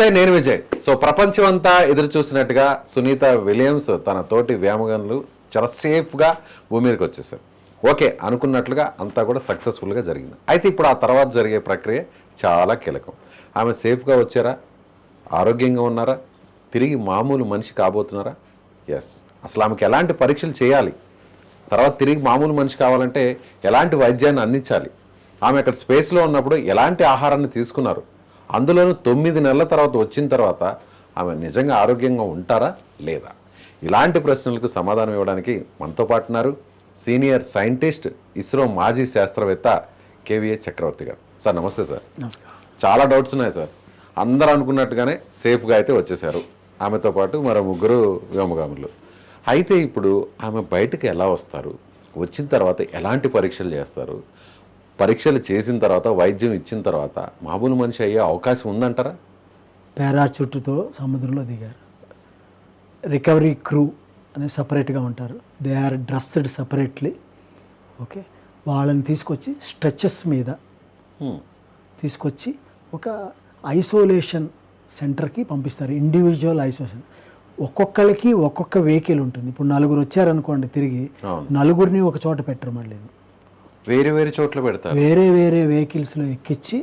నమస్తే, నేను విజయ్. సో ప్రపంచం అంతా ఎదురు చూసినట్టుగా సునీత విలియమ్స్ తన తోటి వ్యామగన్లు చాలా సేఫ్గా భూమి మీదకి వచ్చేసారు. ఓకే అనుకున్నట్లుగా అంతా కూడా సక్సెస్ఫుల్గా జరిగింది. అయితే ఇప్పుడు ఆ తర్వాత జరిగే ప్రక్రియ చాలా కీలకం. ఆమె సేఫ్గా వచ్చారా, ఆరోగ్యంగా ఉన్నారా, తిరిగి మామూలు మనిషి కాబోతున్నారా? ఎస్. అసలు ఆమెకి ఎలాంటి పరీక్షలు చేయాలి, తర్వాత తిరిగి మామూలు మనిషి కావాలంటే ఎలాంటి వైద్యాన్ని అందించాలి, ఆమె అక్కడ స్పేస్లో ఉన్నప్పుడు ఎలాంటి ఆహారాన్ని తీసుకున్నారు, అందులోనూ 9 నెలల తర్వాత వచ్చిన తర్వాత ఆమె నిజంగా ఆరోగ్యంగా ఉంటారా లేదా, ఇలాంటి ప్రశ్నలకు సమాధానం ఇవ్వడానికి మనతో పాటు ఉన్నారు సీనియర్ సైంటిస్ట్, ఇస్రో మాజీ శాస్త్రవేత్త కేవీఏ చక్రవర్తి గారు. సార్ నమస్తే. సార్ చాలా డౌట్స్ ఉన్నాయి సార్. అందరూ అనుకున్నట్టుగానే సేఫ్గా అయితే వచ్చేసారు, ఆమెతో పాటు మరో 3 వ్యోమగాములు. అయితే ఇప్పుడు ఆమె బయటకు ఎలా వస్తారు, వచ్చిన తర్వాత ఎలాంటి పరీక్షలు చేస్తారు, పరీక్షలు చేసిన తర్వాత వైద్యం ఇచ్చిన తర్వాత మామూలు మనిషి అయ్యే అవకాశం ఉందంటారా? పారాచూట్తో సముద్రంలో దిగారు. రికవరీ క్రూ అని సపరేట్గా ఉంటారు. They are dressed separately. Okay, వాళ్ళని తీసుకొచ్చి స్ట్రెచెస్ మీద తీసుకొచ్చి ఒక ఐసోలేషన్ సెంటర్కి పంపిస్తారు. Individual isolation. ఒక్కొక్కరికి ఒక్కొక్క వెహికల్ ఉంటుంది. ఇప్పుడు 4 వచ్చారనుకోండి, తిరిగి 4 ఒక చోట పెట్టరు, మళ్ళీ వేరే వేరే చోట్ల పెడతారు. వేరే వేరే వెహికల్స్లో ఎక్కించి,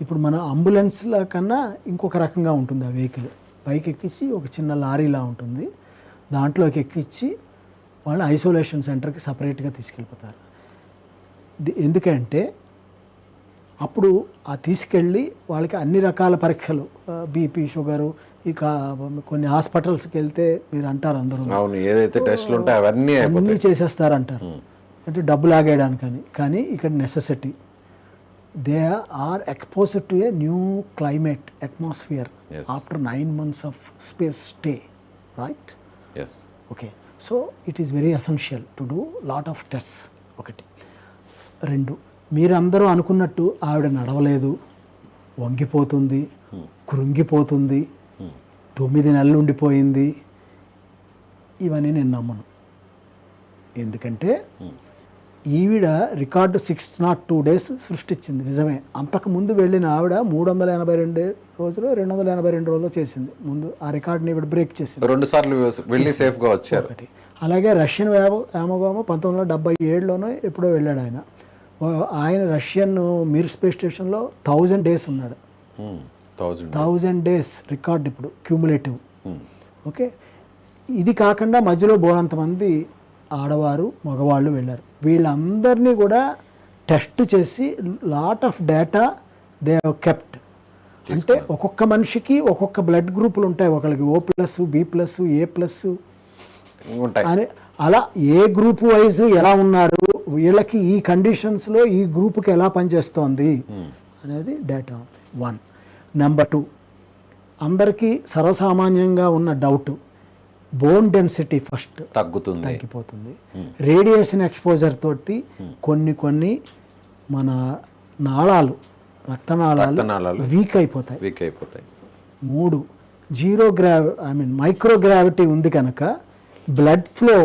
ఇప్పుడు మన అంబులెన్స్ల కన్నా ఇంకొక రకంగా ఉంటుంది ఆ వెహికల్. పైకి ఎక్కించి ఒక చిన్న లారీలా ఉంటుంది, దాంట్లోకి ఎక్కించి వాళ్ళు ఐసోలేషన్ సెంటర్కి సపరేట్గా తీసుకెళ్ళిపోతారు. ఎందుకంటే అప్పుడు ఆ తీసుకెళ్ళి వాళ్ళకి అన్ని రకాల పరీక్షలు, బీపీ, షుగరు, ఇక కొన్ని హాస్పిటల్స్కి వెళ్తే మీరు అంటారు అందరూ ఏదైతే టెస్ట్లు ఉంటాయో అవన్నీ చేసేస్తారంటారు, అంటే డబ్బులు ఆగేయడానికని. కానీ ఇక్కడ necessity. They are exposed to a new climate atmosphere after 9 months of space stay, right? Okay, so it is very essential to do lot of tests. 1. 2, మీరందరూ అనుకున్నట్టు ఆవిడ నడవలేదు, వంగిపోతుంది, కృంగిపోతుంది, 9 నెలలు ఉండిపోయింది, ఇవన్నీ నేను నమ్మను. ఎందుకంటే ఈవిడ రికార్డు 602 days సృష్టించింది, నిజమే. అంతకుముందు వెళ్ళిన ఆవిడ 382 రోజులు 282 రోజులు చేసింది. ముందు ఆ రికార్డుని ఈవిడ బ్రేక్ చేసింది. 2 సార్లు వెళ్ళి సేఫ్గా వచ్చారు. అలాగే రష్యన్ వ్యామోగామ 1977లోనో ఎప్పుడో వెళ్ళాడు ఆయన. ఆయన రష్యన్ మీర్ స్పేస్ స్టేషన్లో 1000 days ఉన్నాడు. 1000 days రికార్డ్ ఇప్పుడు క్యూములేటివ్. ఓకే, ఇది కాకుండా మధ్యలో బోనంతమంది ఆడవారు, మగవాళ్ళు వెళ్ళారు. వీళ్ళందరినీ కూడా టెస్ట్ చేసి lot of data they have kept. అంటే ఒక్కొక్క మనిషికి ఒక్కొక్క బ్లడ్ గ్రూపులు ఉంటాయి. ఒకరికి O+, B+, A+ అని, అలా ఏ గ్రూప్ వైజ్ ఎలా ఉన్నారు, వీళ్ళకి ఈ కండిషన్స్లో ఈ గ్రూప్కి ఎలా పనిచేస్తోంది అనేది డేటా. 1. నెంబర్ 2, అందరికీ సర్వసామాన్యంగా ఉన్న డౌట్, బోన్ డెన్సిటీ ఫస్ట్ తగ్గిపోతుంది. రేడియేషన్ ఎక్స్పోజర్ తోటి కొన్ని మన నాళాలు, రక్తనాళాలు వీక్ అయిపోతాయి. 3, మైక్రోగ్రావిటీ ఉంది కనుక బ్లడ్ ఫ్లో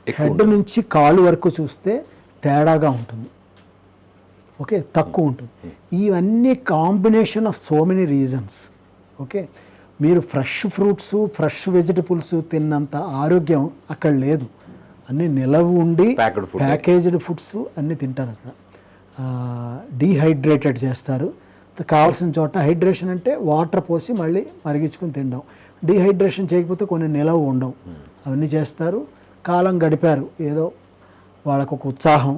హెడ్ నుంచి కాలు వరకు చూస్తే తేడాగా ఉంటుంది. ఓకే, తక్కువ ఉంటుంది. ఇవన్నీ combination of so many reasons. Okay, మీరు ఫ్రెష్ ఫ్రూట్స్, ఫ్రెష్ వెజిటబుల్స్ తిన్నంత ఆరోగ్యం అక్కడ లేదు. అన్నీ నిలవ ఉండి ప్యాకేజ్డ్ ఫుడ్స్ అన్నీ తింటారు. అక్కడ డీహైడ్రేటెడ్ చేస్తారు. కావాల్సిన చోట హైడ్రేషన్ అంటే వాటర్ పోసి మళ్ళీ మరిగించుకుని తినడం. డీహైడ్రేషన్ చేయకపోతే కొన్ని నిలవ ఉండవు, అవన్నీ చేస్తారు. కాలం గడిపారు. ఏదో వాళ్ళకు ఒక ఉత్సాహం,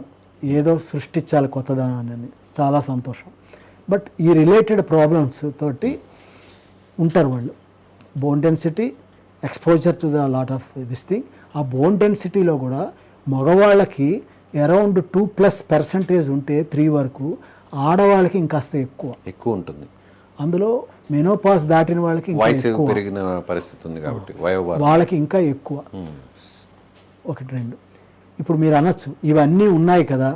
ఏదో సృష్టించాలి కొత్తదానాన్ని, చాలా సంతోషం. బట్ ఈ రిలేటెడ్ ప్రాబ్లమ్స్ తోటి ఉంటారు వాళ్ళు. Bone density, exposure to the lot of this thing. ఆ బోన్ డెన్సిటీలో కూడా మగవాళ్ళకి అరౌండ్ 2+% ఉంటే 3 వరకు, ఆడవాళ్ళకి ఇంకాస్త ఎక్కువ ఉంటుంది. అందులో మెనోపాస్ దాటిన వాళ్ళకి పెరిగిన పరిస్థితి ఉంది కాబట్టి వాళ్ళకి ఇంకా ఎక్కువ. 1, 2. ఇప్పుడు మీరు అనొచ్చు, ఇవన్నీ ఉన్నాయి కదా,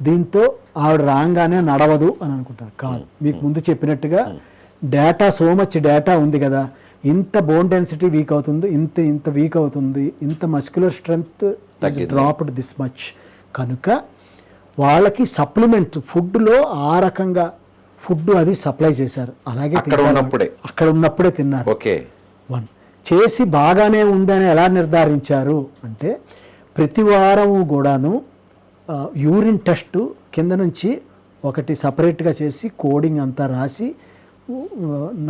దీంతో ఆవిడ రాగానే నడవదు అని అనుకుంటారు. కాదు, మీకు ముందు చెప్పినట్టుగా డేటా, సో మచ్ డేటా ఉంది కదా, ఇంత బోన్ డెన్సిటీ వీక్ అవుతుంది, ఇంత వీక్ అవుతుంది, ఇంత muscular strength dropped this much. కనుక వాళ్ళకి సప్లిమెంట్ ఫుడ్లో ఆ రకంగా ఫుడ్ అది సప్లై చేశారు. అలాగే అక్కడ తింటారు. ఉన్నప్పుడే? అక్కడ ఉన్నప్పుడే తిన్నారు. ఓకే. వన్ చేసి బాగానే ఉందని ఎలా నిర్ధారించారు అంటే ప్రతి వారము కూడాను యూరిన్ టెస్ట్ కింద నుంచి ఒకటి సపరేట్గా చేసి కోడింగ్ అంతా రాసి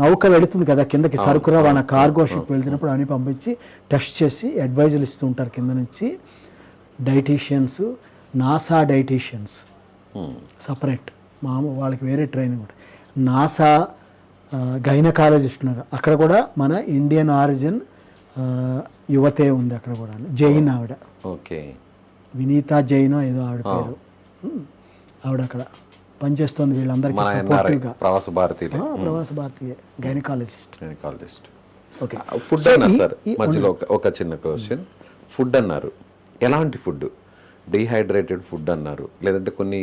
నౌక వెళుతుంది కదా కిందకి, సరుకు రవాణా కార్గో షిప్ వెళ్తున్నప్పుడు అని పంపించి టెస్ట్ చేసి అడ్వైజులు ఇస్తూ ఉంటారు కింద నుంచి. డైటీషియన్స్, నాసా డైటీషియన్స్ సపరేట్, వాళ్ళకి వేరే ట్రైనింగ్ ఉంటుంది. నాసా గైనకాలజిస్ట్ ఉన్నారు అక్కడ కూడా. మన ఇండియన్ ఆరిజిన్ యువతే ఉంది అక్కడ కూడా, జైన్ ఆవిడ. ఓకే. వినీతా జైన్ ఏదో ఆవిడ పేరు. ఆవిడ అక్కడ పనిచేస్తుంది వీళ్ళందరికీ సపోర్టివ్గా. ప్రవాస భారతీయ గైనకాలజిస్ట్. ఓకే. ఫుడ్ అన్నారు సార్ మధ్యలో ఒక చిన్న క్వశ్చన్. ఫుడ్ అన్నారు, ఎలాంటి ఫుడ్? డీహైడ్రేటెడ్ ఫుడ్ అన్నారు, లేదంటే కొన్ని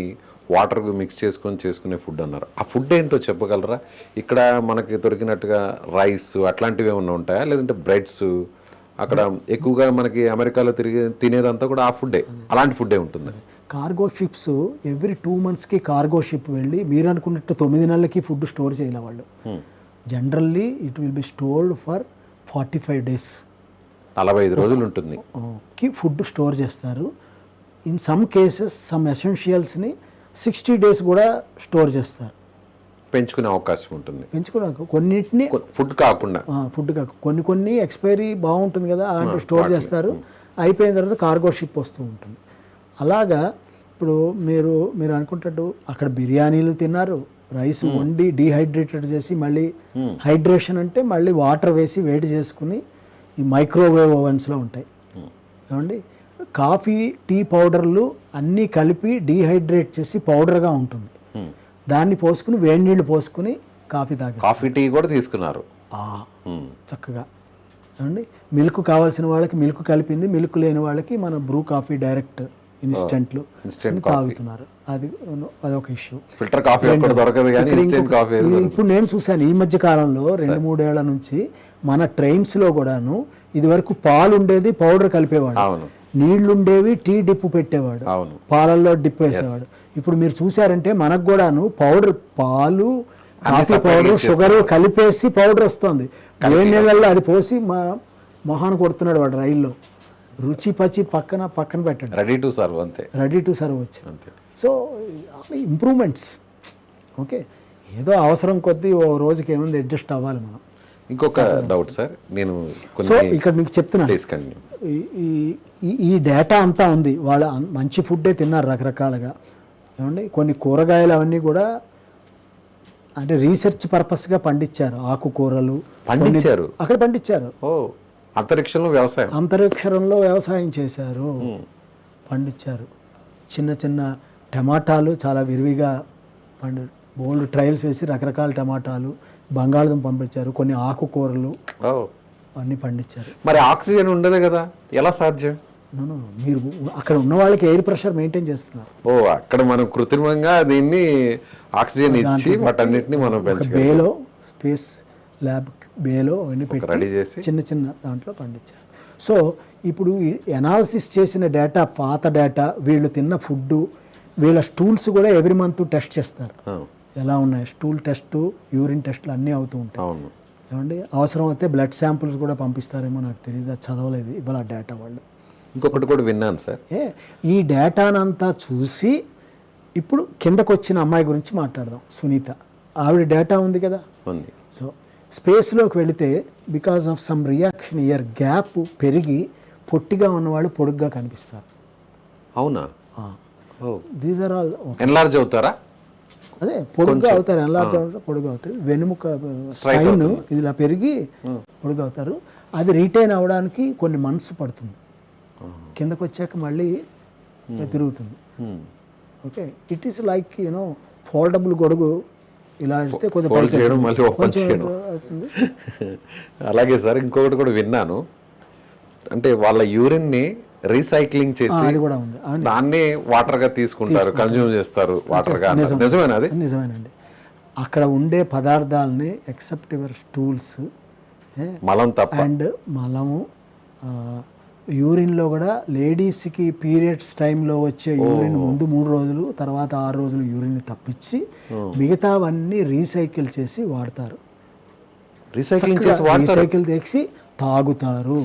వాటర్ మిక్స్ చేసుకునే ఫుడ్ అన్నారు. ఆ ఫుడ్ ఏంటో చెప్పగలరా? ఇక్కడ మనకి దొరికినట్టుగా రైస్ అట్లాంటివి ఏమన్నా ఉంటాయా, లేదంటే బ్రెడ్స్? అక్కడ ఎక్కువగా మనకి అమెరికాలో తినేదంతా కూడా ఆ ఫుడ్డే, అలాంటి ఫుడ్డే ఉంటుంది. కార్గో షిప్స్ ఎవ్రీ 2 monthsకి కార్గో షిప్ వెళ్ళి మీరు అనుకున్నట్టు 9 నెలలకి ఫుడ్ స్టోర్ చేయలే వాళ్ళు. Generally it will be stored for 45 days. 45 రోజులు ఉంటుంది కి ఫుడ్ స్టోర్ చేస్తారు. ఇన్ సమ్ కేసెస్ సమ్ ఎసెన్షియల్స్ని 60 days కూడా స్టోర్ చేస్తారు. పెంచుకునే అవకాశం ఉంటుంది. పెంచుకోవడానికి కొన్నిటిని ఫుడ్ కాకుండా కొన్ని ఎక్స్పైరీ బాగుంటుంది కదా అలాంటివి స్టోర్ చేస్తారు. అయిపోయిన తర్వాత కార్గో షిప్ వస్తూ ఉంటుంది. అలాగా ఇప్పుడు మీరు అనుకుంటాడు అక్కడ బిర్యానీలు తిన్నారు, రైస్ వండి డీహైడ్రేటెడ్ చేసి మళ్ళీ హైడ్రేషన్ అంటే మళ్ళీ వాటర్ వేసి వేడి చేసుకుని ఈ మైక్రోవేవ్ ఓవెన్స్లో ఉంటాయి ఏమండి. కాఫీ, టీ పౌడర్లు అన్నీ కలిపి డీహైడ్రేట్ చేసి పౌడర్గా ఉంటుంది. దాన్ని పోసుకుని వేడి నీళ్ళు పోసుకుని కాఫీ తాగి, కాఫీ టీ కూడా తీసుకున్నారు చక్కగా ఏమండి. మిల్క్ కావాల్సిన వాళ్ళకి మిల్క్ కలిపింది, మిల్క్ లేని వాళ్ళకి మన బ్రూ కాఫీ డైరెక్ట్ ఇన్స్టెంట్లు తాగుతున్నారు. అదొక ఇష్యూ. ఫిల్టర్ కాఫీ దొరకదు కానీ ఇన్స్టెంట్ కాఫీ. ఇప్పుడు నేను చూశాను ఈ మధ్య కాలంలో 2-3 ఏళ్ల నుంచి మన ట్రైన్స్లో కూడాను ఇది వరకు పాలు ఉండేది, పౌడర్ కలిపేవాడు. నీళ్లు ఉండేవి, టీ డిప్పు పెట్టేవాడు, పాలల్లో డిప్ వేసేవాడు. ఇప్పుడు మీరు చూసారంటే మనకు కూడాను పౌడర్, పాలు, కాఫీ పౌడర్, షుగర్ కలిపేసి పౌడర్ వస్తుంది. వేడి నీళ్ళల్లో అది పోసి మొహాన్ని కొడుతున్నాడు వాడు రైల్లో. రుచి పచి పక్కన పెట్టండి. రెడీ టు సర్వ్ అంతే. రెడీ టు సర్వ్ వచ్చింది. So improvements. ఓకే, ఏదో అవసరం కొద్దీ ఓ రోజుకి ఏముంది అడ్జస్ట్ అవ్వాలి మనం. ఇంకొక డౌట్ సార్, నేను సో ఇక్కడ మీకు చెప్తున్నా, ఈ డేటా అంతా ఉంది. వాళ్ళు మంచి ఫుడ్డే తిన్నారు రకరకాలుగా ఏమండి. కొన్ని కూరగాయలు అవన్నీ కూడా అంటే రీసెర్చ్ పర్పస్గా పండించారు. ఆకుకూరలు పండించారు, అక్కడ పండించారు. అంతరిక్షంలో వ్యవసాయం చేశారు, పండించారు. చిన్న చిన్న టమాటాలు చాలా విరివిగా బోల్డ్ ట్రయల్స్ వేసి రకరకాల టమాటాలు, బంగాళదుంప పంపించారు. కొన్ని ఆకుకూరలు అన్నీ పండించారు. మరి ఆక్సిజన్ ఉండదు కదా, ఎలా సాధ్యం? మీరు అక్కడ ఉన్న వాళ్ళకి ఎయిర్ ప్రెషర్ మెయింటైన్ చేస్తున్నారు. అక్కడ మనం కృత్రిమంగా దీన్ని ఆక్సిజన్ ఇచ్చి వాటన్నిటిని మనం బేలో స్పేస్ ల్యాబ్ బేలో అవన్నీ పెట్టి చిన్న చిన్న దాంట్లో పండించారు. సో ఇప్పుడు ఎనాలిసిస్ చేసిన డేటా, పాత డేటా, వీళ్ళు తిన్న ఫుడ్, వీళ్ళ స్టూల్స్ కూడా ఎవ్రీ మంత్ టెస్ట్ చేస్తారు. ఎలా ఉన్నాయి స్టూల్ టెస్ట్, యూరిన్ టెస్ట్లు అన్నీ అవుతూ ఉంటాయి ఏమండి. అవసరం అయితే బ్లడ్ శాంపుల్స్ కూడా పంపిస్తారేమో నాకు తెలియదు, అది చదవలేదు ఇవాళ డేటా వాళ్ళు. ఇంకొకటి కూడా విన్నాను సార్, ఈ డేటానంతా చూసి ఇప్పుడు కిందకు వచ్చిన అమ్మాయి గురించి మాట్లాడదాం. సునీత, ఆవిడ డేటా ఉంది కదా. సో స్పేస్లోకి వెళితే because of some reaction year gap పెరిగి పొట్టిగా ఉన్నవాళ్ళు పొడుగ్గా కనిపిస్తారు. అవునా? దీస్ ఆర్ ఆల్ ఎన్లార్జ్ అవుతారా? అదే పొడుగ్గా అవుతారు, ఎన్లార్జ్ అవుతారు, పొడుగు అవుతారు. వెనుముక స్పైన్ ఇలా పెరిగి పొడుగు అవుతారు. అది రీటైన్ అవ్వడానికి కొన్ని మంత్స్ పడుతుంది. కిందకు వచ్చాక మళ్ళీ తిరుగుతుంది. Okay, it is like foldable గొడుగు. ఇలా ఇస్తే కొంచెం. అలాగే సార్, ఇంకొకటి కూడా విన్నాను, అంటే వాళ్ళ యూరిన్ ని రీసైక్లింగ్ చేసి దాన్ని వాటర్ గా తీసుకుంటారు, కన్జ్యూమ్ చేస్తారు వాటర్ గా. నిజమేనా? నిజమేనండి. అక్కడ ఉండే పదార్థాలని ఎక్సెప్ట్ యువర్ స్టూల్స్, మలం తప్ప, అండ్ మలము, యూరిన్లో కూడా లేడీస్కి పీరియడ్స్ టైంలో వచ్చే యూరిన్ ముందు 3 రోజులు తర్వాత 6 రోజులు యూరిన్ తప్పించి మిగతావన్నీ రీసైకిల్ చేసి వాడతారు. రీసైక్లింగ్ చేసి వాడతారు. రీసైకిల్ చేసి తాగుతారు.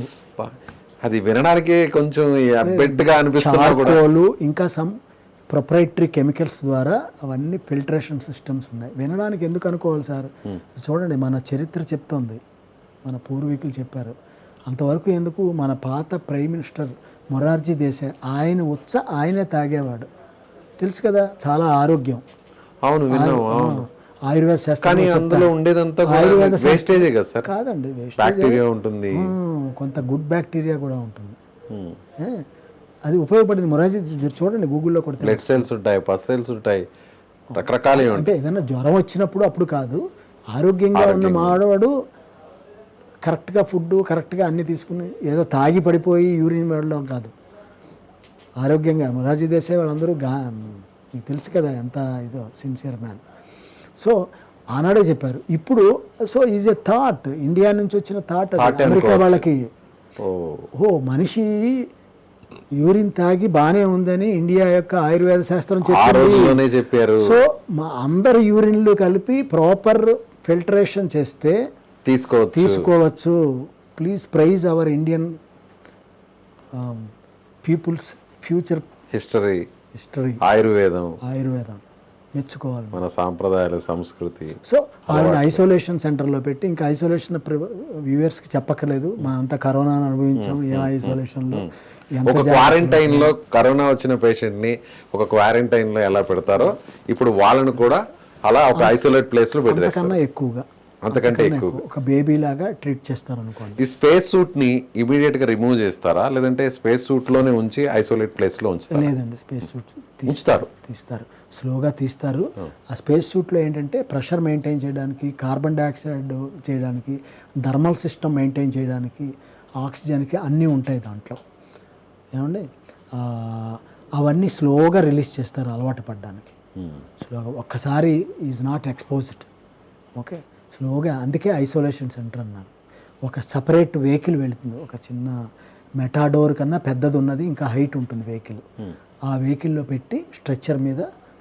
అది వినడానికి కొంచెం అబ్బెట్టుగా అనిపిస్తున్నా కూడా చార్కోలు ఇంకా సమ్ ప్రొప్రైటరీ కెమికల్స్ ద్వారా అవన్నీ ఫిల్టరేషన్ సిస్టమ్స్ ఉన్నాయి. వినడానికి ఎందుకు అనుకోవాలి సార్? చూడండి, మన చరిత్ర చెప్తోంది, మన పూర్వీకులు చెప్పారు. అంతవరకు ఎందుకు? మన పాత ప్రైమ్ మినిస్టర్ మొరార్జీ దేశాయ్ ఆయనే తాగేవాడు, తెలుసు కదా, చాలా ఆరోగ్యం. అవును, ఆయుర్వేద శాస్త్రం కానీ అందులో ఉండేదంతా వేస్టేజే కదా సార్? కాదండి, బ్యాక్టీరియా ఉంటుంది, కొంత గుడ్ బ్యాక్టీరియా కూడా ఉంటుంది. అది ఉపయోగపడింది మొరార్జీ. మీరు చూడండి, గూగుల్లో కొడితే బ్లడ్ సెల్స్ ఉంటాయి, పస్ సెల్స్ ఉంటాయి, రకరకాలు. అంటే ఏదైనా జ్వరం వచ్చినప్పుడు అప్పుడు కాదు, ఆరోగ్యంగా ఉన్న మానవుడు కరెక్ట్గా ఫుడ్ కరెక్ట్గా అన్నీ తీసుకుని ఏదో తాగి పడిపోయి యూరిన్ వెళ్ళడం కాదు, ఆరోగ్యంగా. మొరార్జీ దేశాయ్ వాళ్ళందరూ మీకు తెలుసు కదా ఎంత ఇదో సిన్సియర్ మ్యాన్. సో ఆనాడే చెప్పారు. ఇప్పుడు so is a thought, India నుంచి వచ్చిన థాట్ అమెరికా వాళ్ళకి. మనిషి యూరిన్ తాగి బాగానే ఉందని ఇండియా యొక్క ఆయుర్వేద శాస్త్రం చెప్పారు. సో మా అందరు యూరిన్లు కలిపి ప్రాపర్ ఫిల్టరేషన్ చేస్తే తీసుకోవచ్చు. Please prize our Indian people's future history, ఆయుర్వేదం మెచ్చుకోవాలి, మన సాంప్రదాయాల సంస్కృతి. సో ఆయన ఐసోలేషన్ సెంటర్లో పెట్టి, ఇంకా ఐసోలేషన్ వ్యూవర్స్కి చెప్పక్కర్లేదు, మనం అంతా కరోనా అనుభవించాం. ఏ ఐసోలేషన్లో ఒక క్వారంటైన్ లో కరోనా వచ్చిన పేషెంట్ ని ఒక క్వారంటైన్ లో ఎలా పెడతారో ఇప్పుడు వాళ్ళను కూడా అలా ఒక ఐసోలేట్ ప్లేస్ లో పెట్టేస్తారు. అంతకంటే ఎక్కువ ఒక బేబీ లాగా ట్రీట్ చేస్తారు అనుకోండి. ఈ స్పేస్ సూట్ ని ఇమీడియట్ గా రిమూవ్ చేస్తారా, లేదంటే స్పేస్ సూట్ లోనే ఉంచి ఐసోలేట్ ప్లేస్ లో ఉంచుతారా? లేదండి, స్పేస్ సూట్ తీస్తారు, స్లోగా తీస్తారు. ఆ స్పేస్ సూట్లో ఏంటంటే ప్రెషర్ మెయింటైన్ చేయడానికి, కార్బన్ డైఆక్సైడ్ చేయడానికి, థర్మల్ సిస్టమ్ మెయింటైన్ చేయడానికి, ఆక్సిజన్కి అన్నీ ఉంటాయి దాంట్లో. ఏమండి, అవన్నీ స్లోగా రిలీజ్ చేస్తారు అలవాటు పడడానికి. స్లోగా ఒక్కసారి ఈజ్ నాట్ ఎక్స్పోజ్డ్. ఓకే, స్లోగా. అందుకే ఐసోలేషన్ సెంటర్ అన్నారు. ఒక సపరేట్ వెహికల్ వెళుతుంది, ఒక చిన్న మెటాడోర్ కన్నా పెద్దది ఉన్నది, ఇంకా హైట్ ఉంటుంది వెహికల్. ఆ వెహికల్లో పెట్టి స్ట్రెచ్చర్ మీద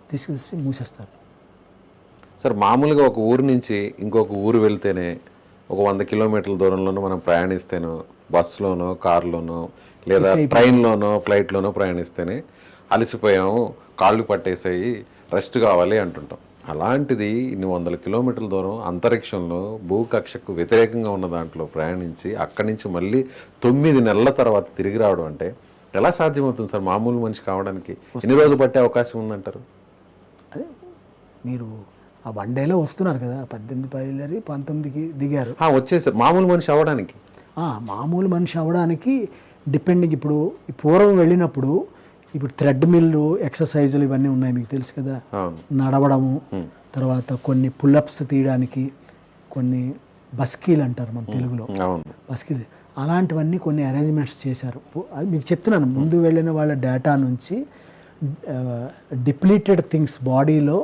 తీసుకొచ్చి మూసేస్తారు. సార్, మామూలుగా ఒక ఊరు నుంచి ఇంకొక ఊరు వెళ్తేనే ఒక 100 కిలోమీటర్ల దూరంలోనూ మనం ప్రయాణిస్తేనో, బస్సులోనో, కారులోనో, లేదా ట్రైన్లోనో, ఫ్లైట్లోనో ప్రయాణిస్తేనే అలసిపోయాము, కాళ్ళు పట్టేసాయి, రెస్ట్ కావాలి అంటుంటాం. అలాంటిది ఇన్ని 100 కిలోమీటర్ల దూరం అంతరిక్షంలో భూకక్షకు వ్యతిరేకంగా ఉన్న దాంట్లో ప్రయాణించి అక్కడి నుంచి మళ్ళీ 9 నెలల తర్వాత తిరిగి రావడం అంటే ఎలా సాధ్యమవుతుంది సార్? మామూలు మనిషి కావడానికి ఎన్ని రోజులు పట్టే అవకాశం ఉందంటారు? అదే మీరు ఆ 1 డేలో వస్తున్నారు కదా, 18 బయలుదేరి 19కి దిగారు, వచ్చేసారు. మామూలు మనిషి అవ్వడానికి మామూలు మనిషి అవ్వడానికి డిపెండింగ్. ఇప్పుడు పూర్వం వెళ్ళినప్పుడు ఇప్పుడు థ్రెడ్ మిల్లు, ఎక్సర్సైజులు ఇవన్నీ ఉన్నాయి, మీకు తెలుసు కదా, నడవడము, తర్వాత కొన్ని పుల్అప్స్ తీయడానికి, కొన్ని బస్కీలు అంటారు మన తెలుగులో, బస్కీలు, అలాంటివన్నీ కొన్ని అరేంజ్మెంట్స్ చేశారు. అది మీకు చెప్తున్నాను, ముందు వెళ్ళిన వాళ్ళ డేటా నుంచి డిప్లీటెడ్ థింగ్స్ బాడీలో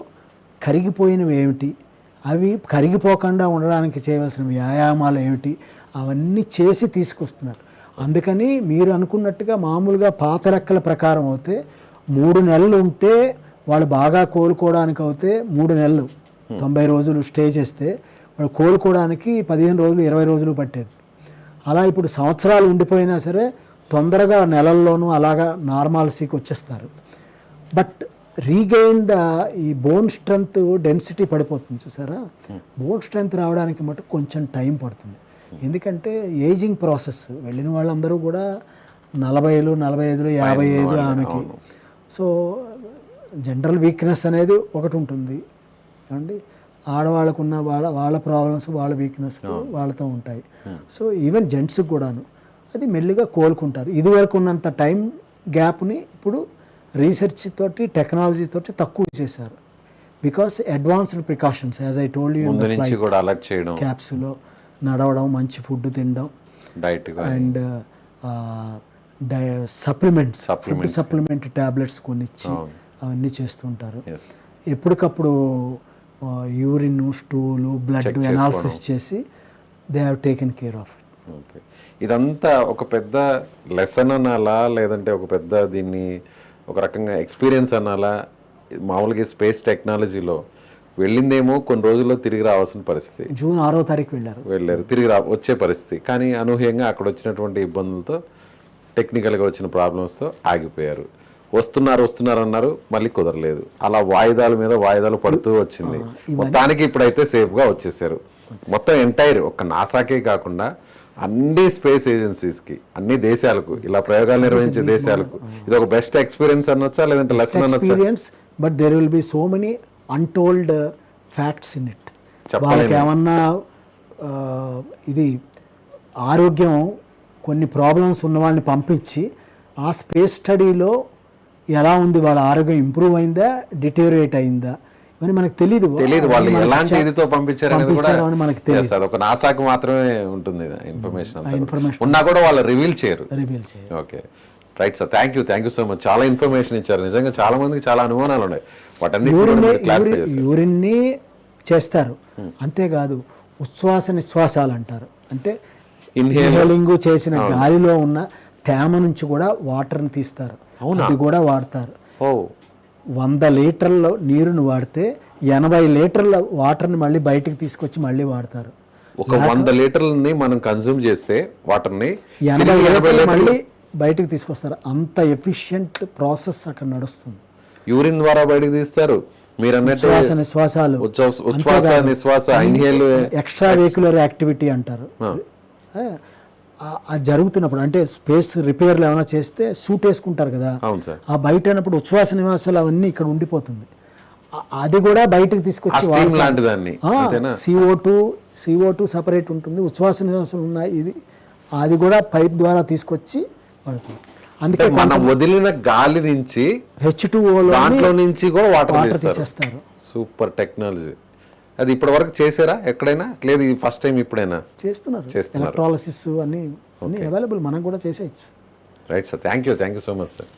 కరిగిపోయినవి ఏమిటి, అవి కరిగిపోకుండా ఉండడానికి చేయవలసిన వ్యాయామాలు ఏమిటి, అవన్నీ చేసి తీసుకొస్తున్నారు. అందుకని మీరు అనుకున్నట్టుగా మామూలుగా పాత లెక్కల ప్రకారం అయితే 3 నెలలు ఉంటే వాళ్ళు బాగా కోలుకోవడానికి అవుతే 3 నెలలు 90 రోజులు స్టే చేస్తే వాళ్ళు కోలుకోవడానికి 15 రోజులు 20 రోజులు పట్టేది. అలా ఇప్పుడు సంవత్సరాలు ఉండిపోయినా సరే తొందరగా నెలల్లోనూ అలాగా నార్మాల్సీకి వచ్చేస్తారు. బట్ రీగెయిన్ ఈ బోన్ స్ట్రెంత్ డెన్సిటీ పడిపోతుంది చూసారా, బోన్ స్ట్రెంత్ రావడానికి మటుకు కొంచెం టైం పడుతుంది. ఎందుకంటే ఏజింగ్ ప్రాసెస్. వెళ్ళిన వాళ్ళందరూ కూడా 40, 45, 55 ఆమెకి. సో జనరల్ వీక్నెస్ అనేది ఒకటి ఉంటుంది అండి, ఆడవాళ్ళకున్న వాళ్ళ ప్రాబ్లమ్స్, వాళ్ళ వీక్నెస్ వాళ్ళతో ఉంటాయి. సో ఈవెన్ జెంట్స్కి కూడాను అది మెల్లిగా కోలుకుంటారు. ఇదివరకు ఉన్నంత టైం గ్యాప్ని ఇప్పుడు రీసెర్చ్ తోటి, టెక్నాలజీ తోటి తక్కువ చేశారు. Because advanced precautions, as I told you, క్యాప్స్లో నడవడం, మంచి ఫుడ్ తినడం, డైట్ అండ్ సప్లిమెంట్ టాబ్లెట్స్ కొన్ని ఇచ్చి అవన్నీ చేస్తుంటారు. ఎప్పటికప్పుడు యూరిన్, స్టూలు, బ్లడ్ అనాలిసిస్ చేసి they have taken care of it. Okay, ఇదంతా ఒక పెద్ద లెసన్ అనాలా, లేదంటే ఒక పెద్ద దీన్ని ఒక రకంగా ఎక్స్పీరియన్స్ అనాలా? మామూలుగా స్పేస్ టెక్నాలజీలో వెళ్ళిందేమో కొన్ని రోజుల్లో తిరిగి రావాల్సిన పరిస్థితి, జూన్ 6వ తారీఖు వెళ్ళారు, తిరిగి వచ్చే పరిస్థితి. కానీ అనూహ్యంగా అక్కడ వచ్చినటువంటి ఇబ్బందులతో, టెక్నికల్గా వచ్చిన ప్రాబ్లమ్స్తో ఆగిపోయారు. వస్తున్నారు అన్నారు, మళ్ళీ కుదరలేదు. అలా వాయిదాల మీద వాయిదాలు పడుతూ వచ్చింది. మొత్తానికి ఇప్పుడైతే సేఫ్గా వచ్చేసారు. మొత్తం ఎంటైర్ ఒక నాసాకే కాకుండా అన్ని స్పేస్ ఏజెన్సీస్కి, అన్ని దేశాలకు, ఇలా ప్రయోగాలు నిర్వహించే దేశాలకు ఇది ఒక బెస్ట్ ఎక్స్పీరియన్స్ అనొచ్చా, లేదంటే లెసన్ అనొచ్చా? But there will be so many untold facts in it. వాళ్ళకి ఏమన్నా ఇది ఆరోగ్యం కొన్ని ప్రాబ్లమ్స్ ఉన్న వాళ్ళని పంపించి ఆ స్పేస్ స్టడీలో ఎలా ఉంది, వాళ్ళ ఆరోగ్యం ఇంప్రూవ్ అయిందా, డిటోరియేట్ అయిందా, ఇవన్నీ మనకు తెలియదు. వాళ్ళు ఎలాంటి ఇదితో పంపించారనేది కూడా మనకు తెలియదు. అది ఒక నాసాకు మాత్రమే ఉంటుంది ఇన్ఫర్మేషన్ ఉన్నా కూడా వాళ్ళు రివీల్ చేయరు. Okay, right sir, thank you so much. చాలా ఇన్ఫర్మేషన్ ఇచ్చారు. నిజంగా చాలా మందికి చాలా అనుమానాలు ఉన్నాయి. యూరిన్ని చేస్తారు, అంతేకాదు ఉచ్ఛ్వాస నిశ్వాసాలు అంటారు. అంటే ఇన్హేలింగ్ చేసిన గాలిలో ఉన్న తేమ నుంచి కూడా వాటర్ని తీస్తారు, అది కూడా వాడతారు. 100 లీటర్ల నీరుని వాడితే 80 లీటర్ల వాటర్ని మళ్ళీ బయటకు తీసుకొచ్చి మళ్ళీ వాడతారు. ఒక 100 లీటర్లని మనం కన్సూమ్ చేస్తే వాటర్ని 80 లీటర్లు మళ్ళీ బయటకు తీసుకొస్తారు. అంత ఎఫిషియెంట్ ప్రాసెస్ అక్కడ నడుస్తుంది. యూరిన్ ద్వారా బయటకు తీస్తారు. మీరు అన్నట్టు ఎక్స్ట్రా వెహిక్యులర్ యాక్టివిటీ అంటారు. అది జరుగుతున్నప్పుడు, అంటే స్పేస్ రిపేర్లు ఏమైనా చేస్తే సూట్ వేసుకుంటారు కదా, ఆ బయట అయినప్పుడు ఉచ్ఛ్వాస నివాసాలు అవన్నీ ఇక్కడ ఉండిపోతుంది. అది కూడా బయటకు తీసుకొచ్చి CO2 సపరేట్ ఉంటుంది, ఉచ్ఛ్వాస నివాసాలు ఉన్నాయి, ఇది అది కూడా పైప్ ద్వారా తీసుకొచ్చి పడుతుంది. అందుకే మనం వదిలిన గాలి నుంచి H2O దాంట్లో నుంచి కూడా వాటర్ తీసేస్తారు. Super technology. అది ఇప్పటి వరకు చేశారా ఎక్కడైనా? లేదు, ఇది ఫస్ట్ టైం ఇప్పుడైనా చేస్తున్నారు. ఎలక్ట్రాలసిస్ అన్ని అవైలబుల్, మనం కూడా చేసేయచ్చు. Right sir, thank you so much sir.